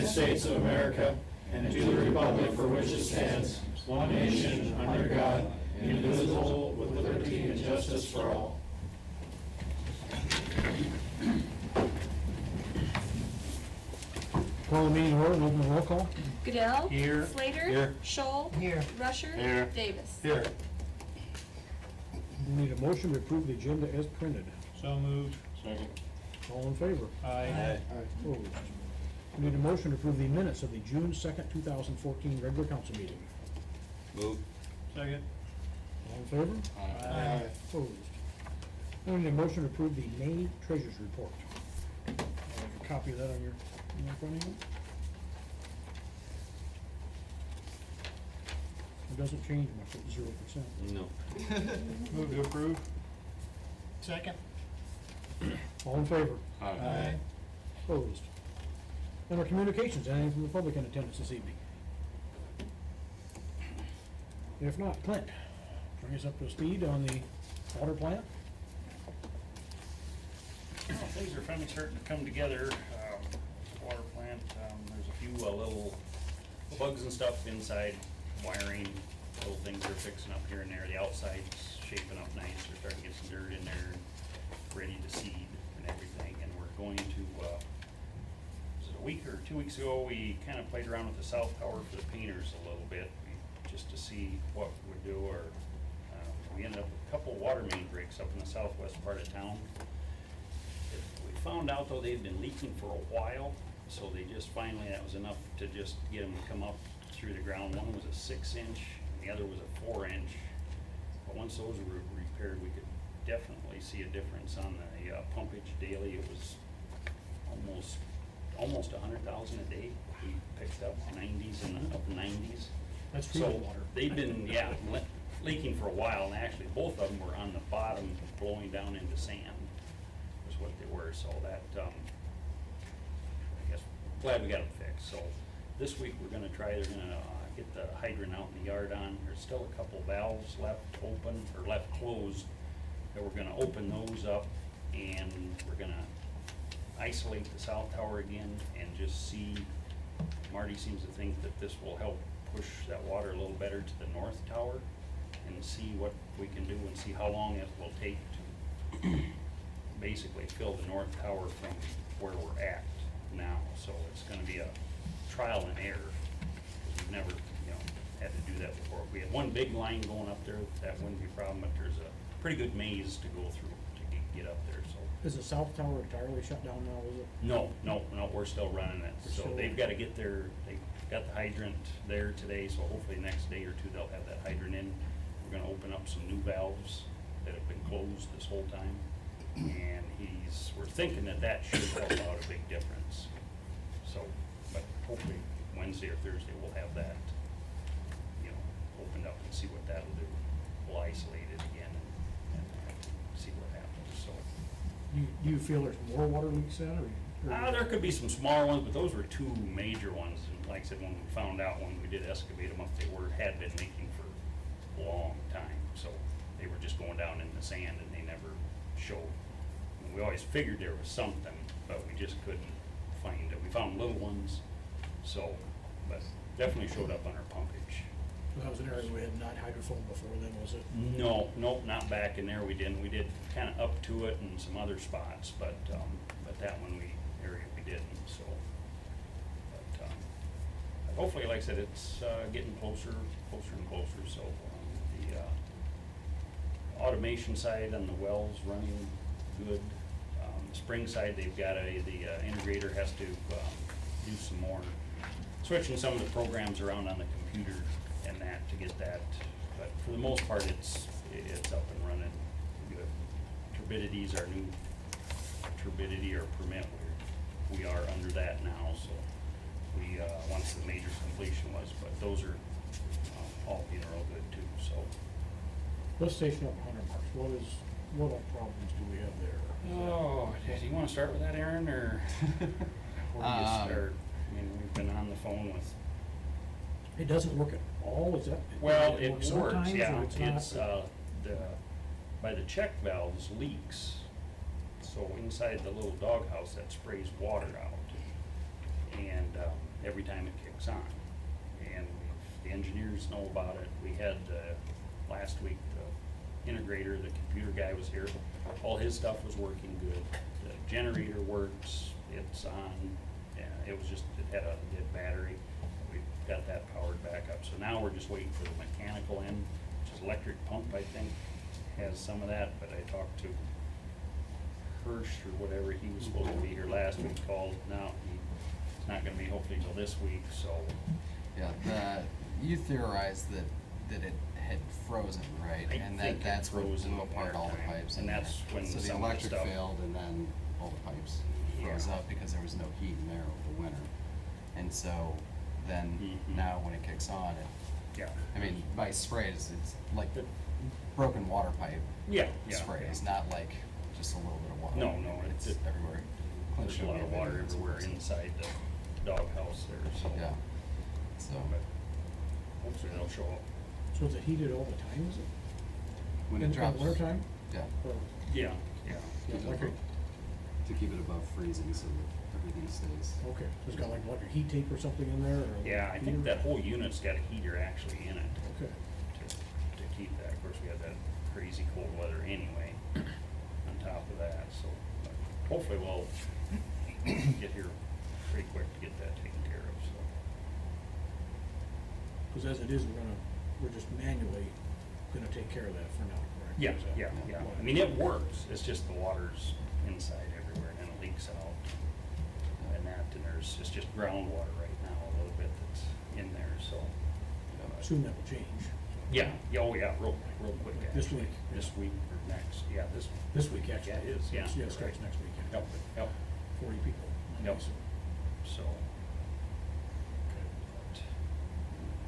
States of America and to the republic for which it stands, one nation, under God, indivisible, with liberty and justice for all. Call the meeting to order, open the roll call. Goodell. Here. Slater. Here. Scholl. Here. Rusher. Here. Davis. Here. We need a motion to approve the agenda as printed. So moved. Second. All in favor? Aye. Opposed? We need a motion to approve the minutes of the June 2nd, 2014 regular council meeting. Move. Second. All in favor? Aye. Opposed? Now we need a motion to approve the May treasurer's report. A copy of that on your in front of you. It doesn't change much at 0%. No. Move to approve. Second. All in favor? Aye. Opposed? And our communications, anything from the public in attendance this evening? If not, Clint, bring us up to speed on the water plant. Well, things are finally starting to come together. Water plant, there's a few little bugs and stuff inside, wiring, little things they're fixing up here and there. The outside's shaping up nice. They're starting to get some dirt in there, ready to seed and everything. And we're going to, was it a week or 2 weeks ago, we kind of played around with the south tower for the painters a little bit, just to see what we would do. Or we ended up with a couple water main breaks up in the southwest part of town. We found out though they'd been leaking for a while, so they just finally, that was enough to just get them to come up through the ground. One was a 6-inch, and the other was a 4-inch. But once those were repaired, we could definitely see a difference on the pumpage daily. It was almost 100,000 a day. We picked up 90s and upper 90s. That's So treated water. they've been, leaking for a while, and actually both of them were on the bottom blowing down into sand, was what they were. So that, I guess, glad we got them fixed. So this week we're gonna try, they're gonna get the hydrant out in the yard on. There's still a couple valves left open, or left closed, that we're gonna open those up, and we're gonna isolate the south tower again and just see. Marty seems to think that this will help push that water a little better to the north tower, and see what we can do and see how long it will take to basically fill the north tower from where we're at now. So it's gonna be a trial and error. We've never, had to do that before. If we had one big line going up there, that wouldn't be a problem, but there's a pretty good maze to go through to get up there, so. Is the south tower entirely shut down now, is it? No, we're still running it. So still- they've got to get their, they got the hydrant there today, so hopefully next day or two they'll have that hydrant in. We're gonna open up some new valves that have been closed this whole time. And we're thinking that should help out a big difference. So, but hopefully Wednesday or Thursday we'll have that, opened up and see what that'll do. We'll isolate it again and see what happens, so. Do you feel there's more water leaks then, or? There could be some smaller ones, but those were two major ones. And like I said, when we found out, when we did excavate them up, had been leaking for a long time. So they were just going down in the sand and they never showed. And we always figured there was something, but we just couldn't find it. We found little ones, so, but definitely showed up on our pumpage. So that was an area we had not hydrophone before then, was it? No, not back in there, we didn't. We did kind of up to it and some other spots, but that one area we didn't, so. But hopefully, like I said, it's getting closer and closer, so the automation side on the wells running good. The spring side, they've got the integrator has to do some more, switching some of the programs around on the computer and that to get that, but for the most part, it's up and running good. Turbidity's our new turbidity or permit. We are under that now, so we once the major completion was, but those are all being real good too. So Let's station up 100 marks. What all problems do we have there? oh, do you want to start with that, Aaron, or where do you start? I mean, we've been on the phone with. It doesn't work at all, is that? Well, it works works, sometimes, yeah. or It's not? by the check valves leaks. So inside the little doghouse that sprays water out. And every time it kicks on. And the engineers know about it. We had, last week, the integrator, the computer guy was here. All his stuff was working good. The generator works, it's on, yeah, it was just, it had a dead battery. We got that powered back up. So now we're just waiting for the mechanical end, which is electric pump, I think, has some of that, but I talked to Hirsch or whatever, he was supposed to be here last week, called, now he's not gonna be hopefully till this week, so. Yeah, you theorized that it had frozen, right? I And think it that's what froze in blew the apart all the wintertime, pipes. and in there. that's when So the some of the electric stuff- failed and then all the pipes froze Yeah. up because there was no heat in there over the winter. And so then Mhm. now when it kicks on, Yeah. I mean, by spray, it's like the broken water pipe Yeah, yeah. spray. yeah. It's not like just a little bit of water. No, It's it's everywhere. Clint There's a showed lot me of video, water it's everywhere amazing. inside the doghouse there, so. Yeah, so, But hopefully they'll show up. So is it heated all the time, is it? when In it drops. winter time? Yeah, Or, Yeah, yeah. yeah, electric, to keep it above freezing so that everything stays. okay, so it's got like electric heat tape or something in there, or? Yeah, I think heater? that whole unit's got a heater actually in it Okay, to keep that. Of course, we had that crazy cold weather anyway on top of that, so but hopefully we'll get here pretty quick to get that taken care of, so. cause as it is, we're just manually gonna take care of that for now, correct? Yeah, Is that yeah, yeah. what I mean, it works, it's just the water's inside everywhere and then it leaks out. And it's just groundwater right now, a little bit that's in there, so. Soon that will change. Yeah, oh yeah, real quick This actually. week, yeah. This week or next, yeah, this. This week, actually. Yeah, it is, yeah. Yeah, it starts next week. Yep, yep, 40 people. Yep. So, so. But,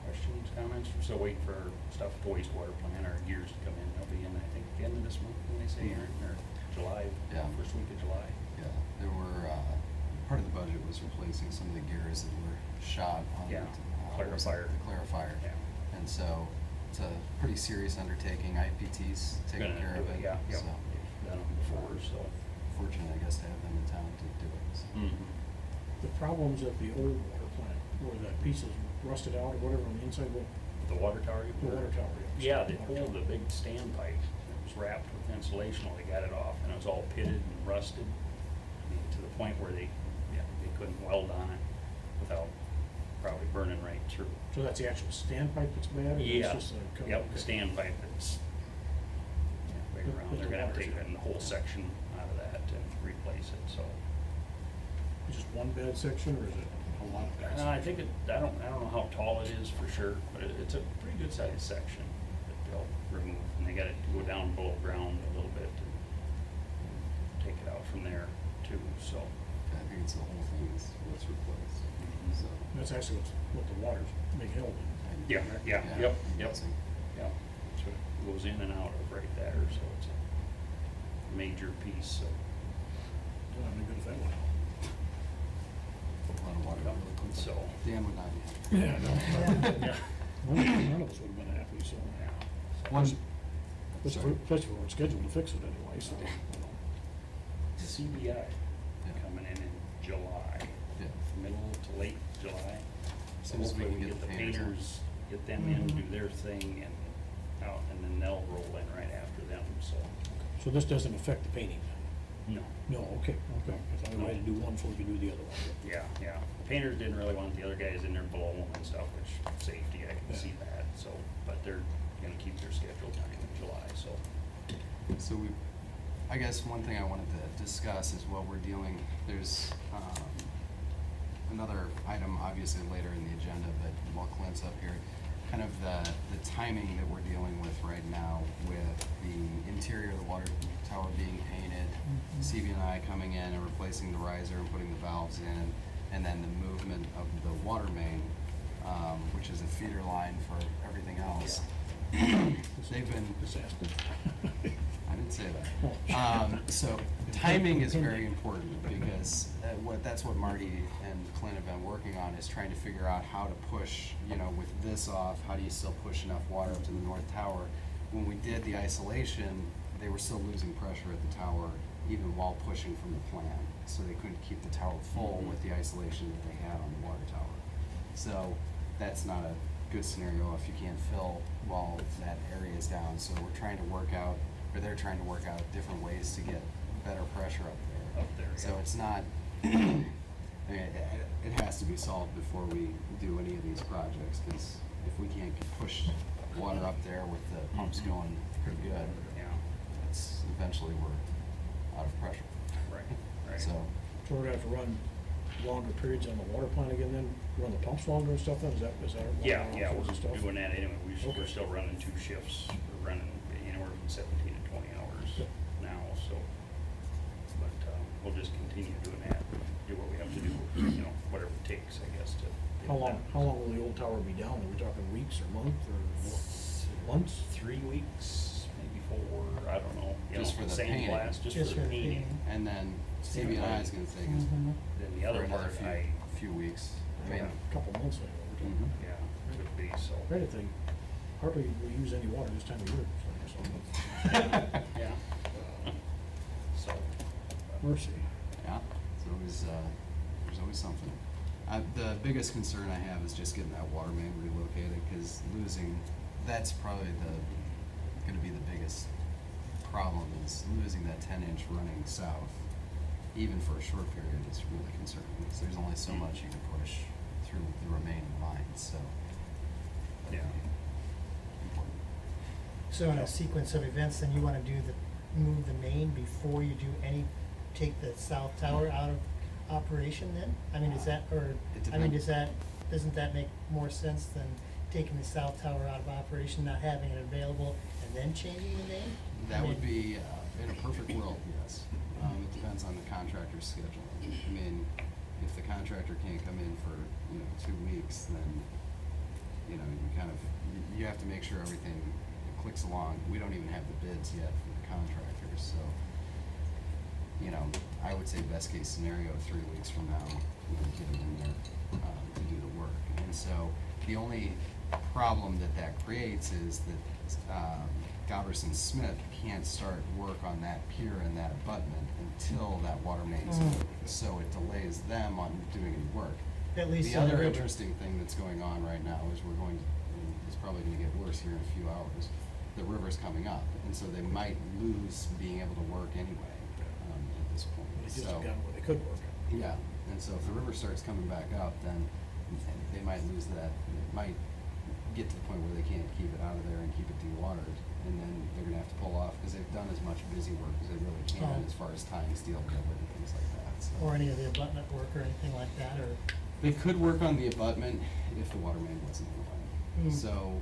questions, comments? We're still waiting for our stuff at the wastewater plant, our gears to come in. They'll be in, I think, the end of this month, when they say, or July, Yeah. first week of July. Yeah, there were, part of the budget was replacing some of the gears that were shot on. Yeah, was it clarifier. The clarifier. Yeah. And so, it's a pretty serious undertaking. IPT's taking Gonna care do of it, it. Yeah, yeah, So, they've done them before, so. fortunate, I guess, to have them in town to do it. So. The problems at the old water plant, where that piece is rusted out or whatever on the inside, well, The water tower? you the were- water tower. Yeah, they Water pulled the tower. big standpipe, it was wrapped with insulation, while they got it off, and it was all pitted and rusted. I mean, to the point where they couldn't weld on it without probably burning right through. So that's the actual standpipe that's bad? or Yeah, it's just a yep, the okay. standpipe that's, right But around, the they're gonna have to take water's- that whole section out of that and replace it, so. Just one bad section, or is it a lot of bad sections? I think I don't know how tall it is for sure, but it's a pretty good sized section that they'll remove, and they gotta go down below ground a little bit and take it out from there too, so. I think it's the whole thing is what's replaced. So. That's actually what the water's being held in. Yeah, correct? yeah, Yeah, yep, I'm yep, guessing. yep. That's what it goes in and out of right there, so it's a major piece, so. Don't have any good if that went out. A lot of water Yep, really quick. so. Dan would not be happy. Yeah, no. Yeah. None of us would've been happy, so. Yeah. One, Especially especially when we're scheduled to fix it anyway, so, you know. CBI coming in July, Yeah. middle to late July. So Soon as we hopefully can get the painters in. painters, get them in, do their thing and out, and then they'll roll in right after them, so. So this doesn't affect the painting? No. No, okay. I thought we had to do one before we could do the other one. Yeah, yeah. The painters didn't really want the other guys in there below them and stuff, which safety, I can Yeah. see that, so, but they're gonna keep their scheduled time in July, so. So I guess one thing I wanted to discuss is what we're dealing, there's, another item obviously later in the agenda, but while Clint's up here, kind of the timing that we're dealing with right now with the interior of the water tower being painted, CB&I coming in and replacing the riser and putting the valves in, and then the movement of the water main, which is a feeder line for everything else. They've been, Disaster. I didn't say Oh. that. So timing is very important because that's what Marty and Clint have been working on, is trying to figure out how to push, with this off, how do you still push enough water up to the north tower? When we did the isolation, they were still losing pressure at the tower even while pushing from the plant. So they couldn't keep the tower full with the isolation that they had on the water tower. So that's not a good scenario if you can't fill while that area is down. So we're trying to work out, or they're trying to work out different ways to get better pressure up there. Up there, So yeah. it's not, I mean, it has to be solved before we do any of these projects, because if we can't push water up there with the pumps going pretty good, Yeah, it's eventually we're out of pressure. right, right. So, So we're gonna have to run longer periods on the water plant again then, run the pumps longer and stuff then, is that one of Yeah, our yeah, options and stuff? we're doing that anyway. We're Okay. still running 2 shifts. We're running anywhere from 17 to 20 hours Yeah. now, so. But, we'll just continue doing that, do what we have to do, you know, whatever it takes, I guess, to. get How it long, done. how long will the old tower be down? Are we talking weeks or months or months? 3 weeks, maybe 4, I don't know. You Just know, for the same painting. class, just for the painting. and then CBI is gonna take us Mhm. Then the other for another part, few weeks. I mean, A couple months later. we're talking. mhm. yeah, could be, so. Right, if they hardly will use any water this time of year, so. Yeah. So. Mercy. Yeah, it's always, there's always something. The biggest concern I have is just getting that water main relocated, cause that's probably gonna be the biggest problem, is losing that 10-inch running south, even for a short period, is really concerning, because there's only so much you can push through the remaining lines, so. Yeah. Important. So in a sequence of events, then you wanna move the main before you do take the south tower out of operation then? I mean, is that, or, It I mean, depends. doesn't that make more sense than taking the south tower out of operation, not having it available, and then changing the main? That I would mean, be, in a perfect world, yes. It depends on the contractor's schedule. I mean, if the contractor can't come in for, 2 weeks, then, you have to make sure everything clicks along. We don't even have the bids yet for the contractors, so, I would say best case scenario, 3 weeks from now, get them in there, to do the work. And so, the only problem that creates is that, Goverson Smith can't start work on that pier and that abutment until that water main's moved. So it delays them on doing any work. At least The on the other river. interesting thing that's going on right now is and it's probably gonna get worse here in a few hours, the river's coming up, and so they might lose being able to work anyway, at this point. They just So, got where they could work. yeah, and so if the river starts coming back up, then they might lose that. It might get to the point where they can't keep it out of there and keep it dewatered, and then they're gonna have to pull off, because they've done as much busy work as they really can Oh. as far as tying steel together and things like that, so. Or any of the abutment work or anything like that, or? They could work on the abutment if the water main wasn't in the way. Mm. So,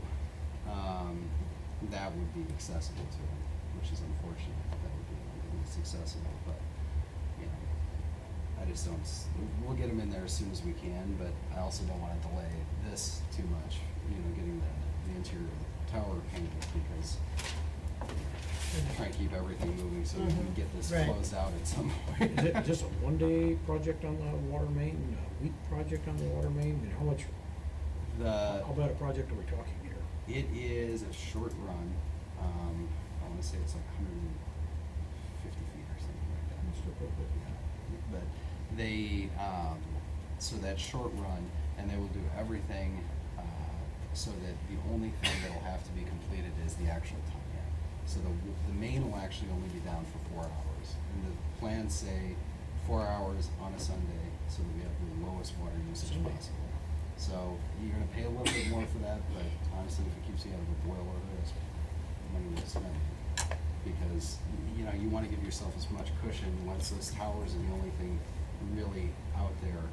that would be accessible to them, which is unfortunate. That would be, it's accessible, but, I just don't, we'll get them in there as soon as we can, but I also don't wanna delay this too much, getting the interior of the tower painted, because try and keep everything moving so we can Mhm. get this Right. closed out at some point. Is it just a one-day project on the water main, a week project on the water main? And how much, how bad a project are we talking here? It is a short run. I wanna say it's like 150 feet or something like that. Just a little bit. Yeah. But they, so that short run, and they will do everything, so that the only thing that'll have to be completed is the actual tie-in. So the main will actually only be down for 4 hours. And the plans say 4 hours on a Sunday, so that we have the lowest water usage Sunday. possible. So you're gonna pay a little bit more for that, but honestly, if it keeps you out of a boil order, it's money well spent. Because, you wanna give yourself as much cushion once those towers are the only thing really out there.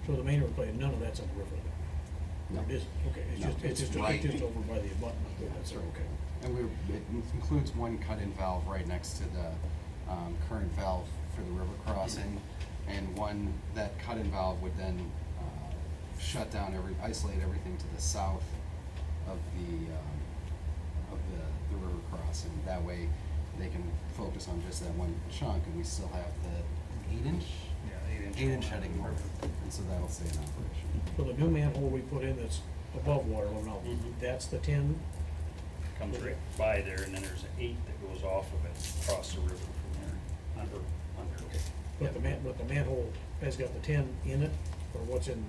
So the main replacement, none of that's on the river then? No. It isn't, okay, No, it's just right. over by the abutment, that's right. okay. And it includes one cut-in valve right next to the current valve for the river crossing, and that cut-in valve would then shut down isolate everything to the south of the river crossing. That way, they can focus on just that one chunk, and we still have the 8-inch? Yeah, 8-inch heading north, and so that'll stay in operation. So the new manhole we put in that's above water level now, Mhm. that's the 10? Comes right by there, and then there's an 8 that goes off of it, across the river from there, under. But the manhole has got the 10 in it, or what's in,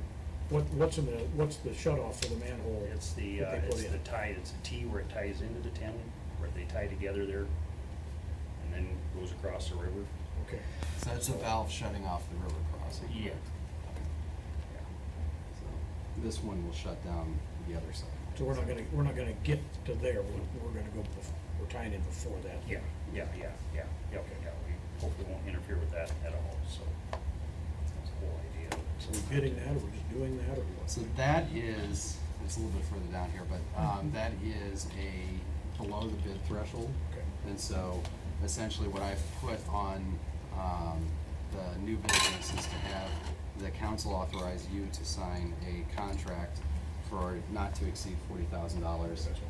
what's the shut off for the manhole? It's the, that they put it's in? the tie, it's a T where it ties into the ten, where they tie together there, and then goes across the river. Okay, So it's a valve shutting off the river crossing. Yeah. Okay. So this one will shut down the other side. so we're not gonna get to there, we're gonna go, we're tying in before that. Yeah, okay, yeah, we hopefully won't interfere with that at all, so that's the whole idea. So we bidding that, or we just doing that, or what? So that is, it's a little bit further down here, but that is below the bid threshold. Okay. And so essentially what I've put on the new business is to have the council authorize you to sign a contract for not to exceed $40,000 That's what I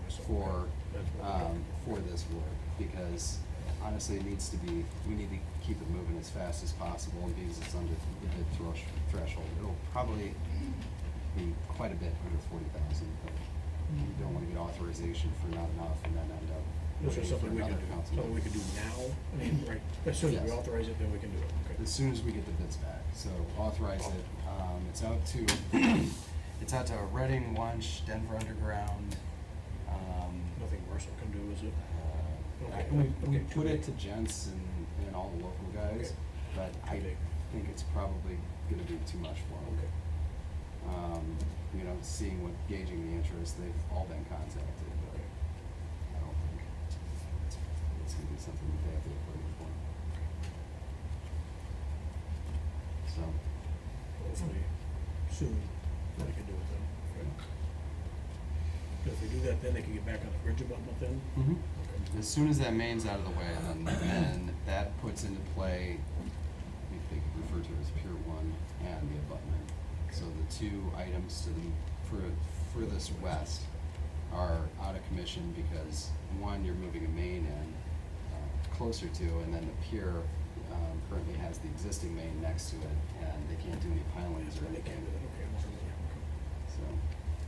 saw. for, That's what for this work. Because honestly, it needs to be, we need to keep it moving as fast as possible, and because it's under the bid threshold. It'll probably be quite a bit under 40,000, but you don't want to get authorization for not enough and then end up This is waiting for something we can another do, council. something we can do now, I mean, right, as soon as we Yes. authorize it, then we can do it, okay. As soon as we get the bids back, so authorize it. It's out to, it's out to Reading, Wunsch, Denver Underground. Nothing Russell can do, is it? Okay, We okay, put too it big. to Gents and all the local guys, Okay. but I Too big. think it's probably gonna be too much for them. Okay. You know, seeing what, gauging the interest, they've all been contacted, but Okay. I don't think it's gonna be something that they have to put in for. So, Hopefully, soon, then they can do it then, okay. If they do that, then they can get back on the bridge abutment then? Okay. as soon as that main's out of the way, then that puts into play, I think they could refer to it as Pier 1 and the abutment. So the two items to the furthest west are out of commission because, one, you're moving a main in closer to, and then the pier currently has the existing main next to it, and they can't do any pilings or They can anything. do that, okay, I'm sorry, yeah, okay. So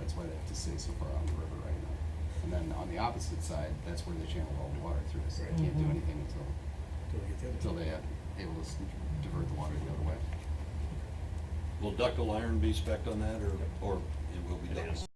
that's why they have to stay so far on the river right now. And then on the opposite side, that's where they channel all the water through, so they can't do Mhm. anything until Till they get the other. they are able to divert the water the other way. Will ductile iron be spec'd on that, or it will be It done? is.